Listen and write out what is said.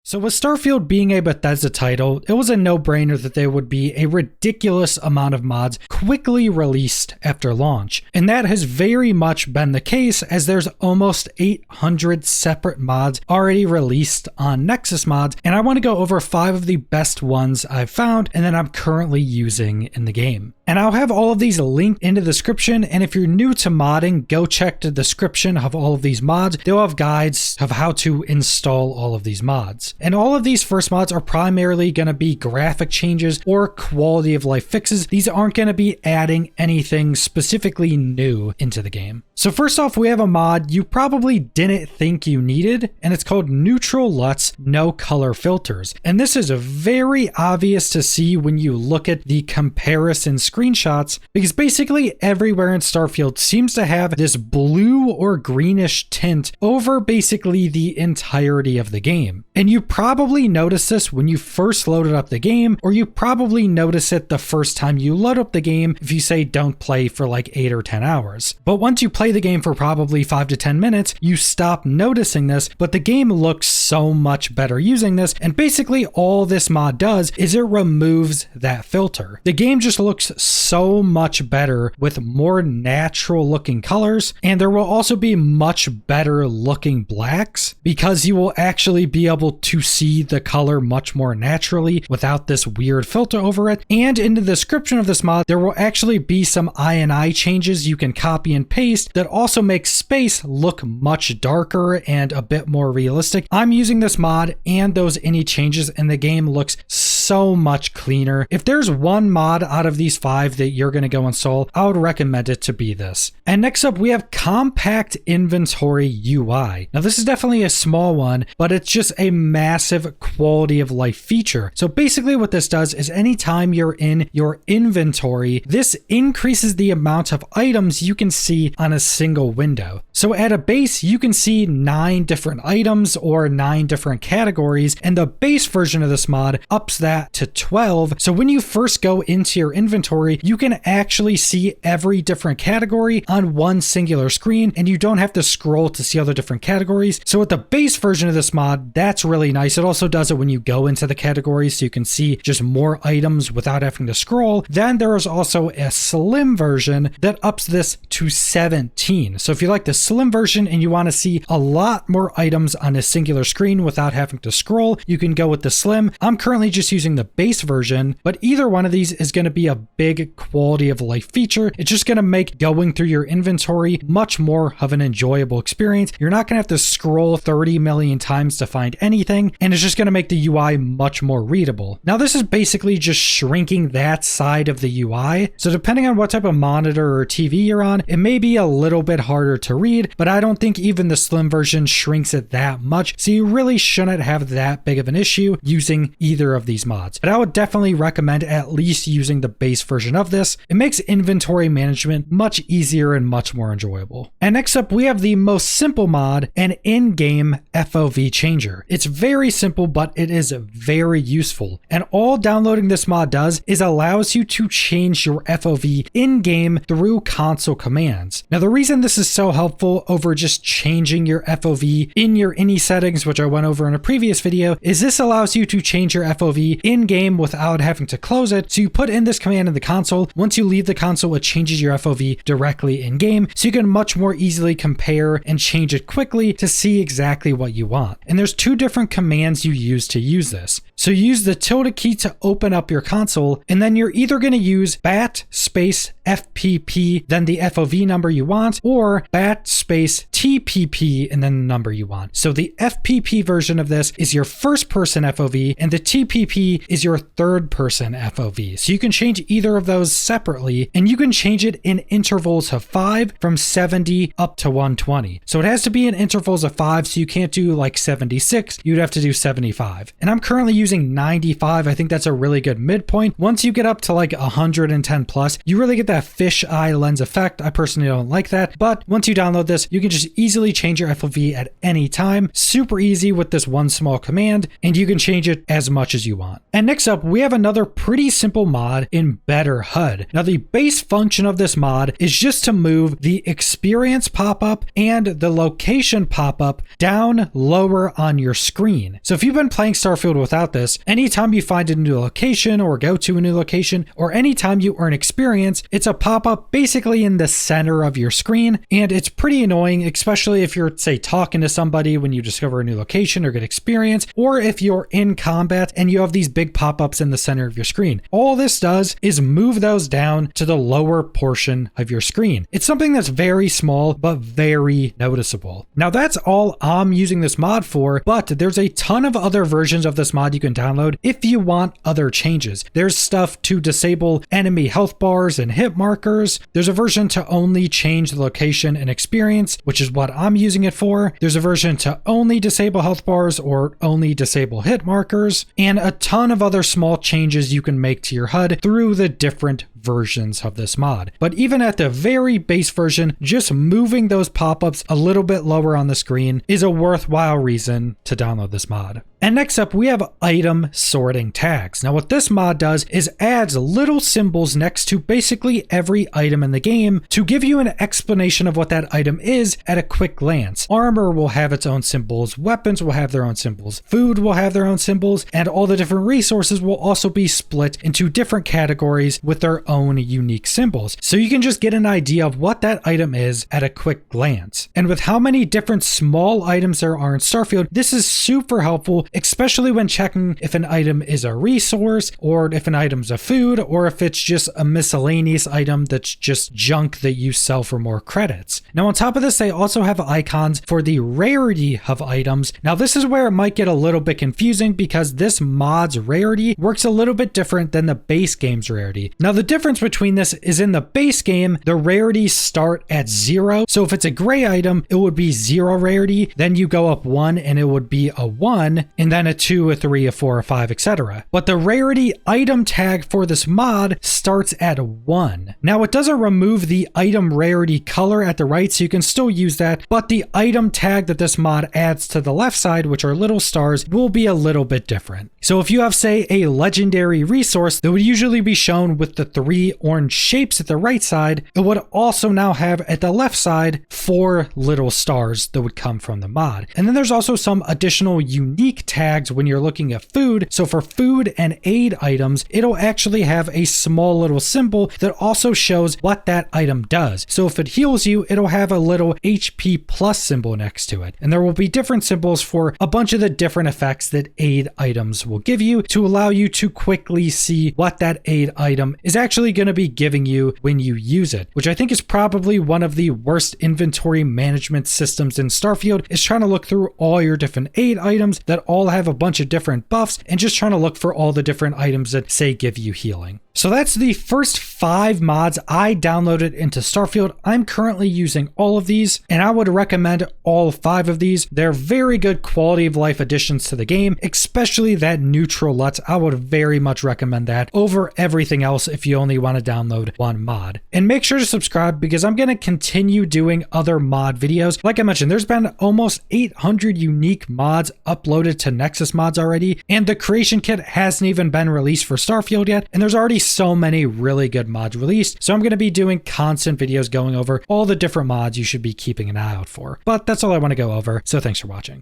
So with Starfield being a Bethesda title, it was a no-brainer that there would be a ridiculous amount of mods quickly released after launch. And that has very much been the case, as there's almost 800 separate mods already released on Nexus Mods, and I want to go over 5 of the best ones I've found and that I'm currently using in the game. And I'll have all of these linked in the description, and if you're new to modding, go check the description of all of these mods. They'll have guides of how to install all of these mods. And all of these first mods are primarily going to be graphic changes or quality of life fixes. These aren't going to be adding anything specifically new into the game. So first off, we have a mod you probably didn't think you needed, and it's called Neutral LUTs No Color Filters. And this is very obvious to see when you look at the comparison screenshots, because basically everywhere in Starfield seems to have this blue or greenish tint over basically the entirety of the game. And you probably noticed this when you first loaded up the game, or you probably notice it the first time you load up the game if you say don't play for like 8 or 10 hours. But once you play the game for probably 5 to 10 minutes, you stop noticing this, but the game looks so much better using this. And basically all this mod does is it removes that filter. The game just looks so much better with more natural looking colors, and there will also be much better looking blacks because you will actually be able to see the color much more naturally without this weird filter over it. And in the description of this mod, there will actually be some INI changes you can copy and paste that also make space look much darker and a bit more realistic. I'm using this mod, and those any changes in the game looks so much cleaner. If there's one mod out of these 5 that you're going to go install, I would recommend it to be this. And next up, we have Compact Inventory UI. Now this is definitely a small one, but it's just a massive quality of life feature. So basically what this does is anytime you're in your inventory, this increases the amount of items you can see on a single window. So at a base, you can see 9 different items or 9 different categories, and the base version of this mod ups that to 12. So when you first go into your inventory, you can actually see every different category on one singular screen, and you don't have to scroll to see all the different categories. So with the base version of this mod, that's really nice. It also does it when you go into the categories, so you can see just more items without having to scroll. Then there is also a slim version that ups this to 17. So if you like the slim version and you want to see a lot more items on a singular screen without having to scroll, you can go with the slim. I'm currently just using the base version, but either one of these is going to be a big quality of life feature. It's just going to make going through your inventory much more of an enjoyable experience. You're not going to have to scroll 30 million times to find anything, and it's just going to make the UI much more readable. Now this is basically just shrinking that side of the UI. So depending on what type of monitor or TV you're on, it may be a little bit harder to read, but I don't think even the slim version shrinks it that much. So you really shouldn't have that big of an issue using either of these mods. But I would definitely recommend at least using the base version of this. It makes inventory management much easier and much more enjoyable. And next up, we have the most simple mod, an in-game FOV changer. It's very simple, but it is very useful. And all downloading this mod does is allows you to change your FOV in-game through console commands. Now the reason this is so helpful over just changing your FOV in your ini settings, which I went over in a previous video, is this allows you to change your FOV in-game without having to close it. So you put in this command in the console. Once you leave the console, it changes your FOV directly in-game, so you can much more easily compare and change it quickly to see exactly what you want. And there's 2 different commands you use to use this. So you use the tilde key to open up your console, and then you're either going to use bat space FPP, then the FOV number you want, or bat space TPP and then the number you want. So the FPP version of this is your first person FOV, and the TPP is your third person FOV. So you can change either of those separately, and you can change it in intervals of 5 from 70 up to 120. So it has to be in intervals of 5, so you can't do like 76, you'd have to do 75. And I'm currently using using 95. I think that's a really good midpoint. Once you get up to like 110 plus, you really get that fisheye lens effect. I personally don't like that, but once you download this, you can just easily change your FOV at any time. Super easy with this one small command, and you can change it as much as you want. And next up, we have another pretty simple mod in Better HUD. Now, the base function of this mod is just to move the experience pop-up and the location pop-up down lower on your screen. So if you've been playing Starfield without this, anytime you find a new location or go to a new location, or anytime you earn experience, it's a pop-up basically in the center of your screen, and it's pretty annoying, especially if you're, say, talking to somebody when you discover a new location or get experience, or if you're in combat and you have these big pop-ups in the center of your screen. All this does is move those down to the lower portion of your screen. It's something that's very small, but very noticeable. Now, that's all I'm using this mod for, but there's a ton of other versions of this mod you can download if you want other changes. There's stuff to disable enemy health bars and hit markers. There's a version to only change the location and experience, which is what I'm using it for. There's a version to only disable health bars or only disable hit markers, and a ton of other small changes you can make to your HUD through the different versions of this mod. But even at the very base version, just moving those pop-ups a little bit lower on the screen is a worthwhile reason to download this mod. And next up, we have item sorting tags. Now, what this mod does is adds little symbols next to basically every item in the game to give you an explanation of what that item is at a quick glance. Armor will have its own symbols, weapons will have their own symbols, food will have their own symbols, and all the different resources will also be split into different categories with their own unique symbols. So you can just get an idea of what that item is at a quick glance. And with how many different small items there are in Starfield, this is super helpful, especially when checking if an item is a resource, or if an item's a food, or if it's just a miscellaneous item that's just junk that you sell for more credits. Now, on top of this, they also have icons for the rarity of items. Now, this is where it might get a little bit confusing because this mod's rarity works a little bit different than the base game's rarity. Now, the difference between this is in the base game, the rarities start at 0. So if it's a gray item, it would be 0 rarity. Then you go up 1 and it would be a 1, and then a 2, a 3, a 4, a 5, etc. But the rarity item tag for this mod starts at 1. Now, it doesn't remove the item rarity color at the right, so you can still use that, but the item tag that this mod adds to the left side, which are little stars, will be a little bit different. So if you have, say, a legendary resource that would usually be shown with the 3 orange shapes at the right side, it would also now have at the left side 4 little stars that would come from the mod. And then there's also some additional unique tags when you're looking at food. So for food and aid items, it'll actually have a small little symbol that also shows what that item does. So if it heals you, it'll have a little HP plus symbol next to it. And there will be different symbols for a bunch of the different effects that aid items will give you to allow you to quickly see what that aid item is actually going to be giving you when you use it, which I think is probably one of the worst inventory management systems in Starfield, is trying to look through all your different aid items that all have a bunch of different buffs and just trying to look for all the different items that, say, give you healing. So that's the first 5 mods I downloaded into Starfield. I'm currently using all of these, and I would recommend all 5 of these. They're very good quality of life additions to the game, especially that neutral LUT. I would very much recommend that over everything else if you only want to download one mod. And make sure to subscribe because I'm going to continue doing other mod videos. Like I mentioned, there's been almost 800 unique mods uploaded to Nexus Mods already, and the creation kit hasn't even been released for Starfield yet, and there's already so many really good mods released. So I'm going to be doing constant videos going over all the different mods you should be keeping an eye out for. But that's all I want to go over, so thanks for watching.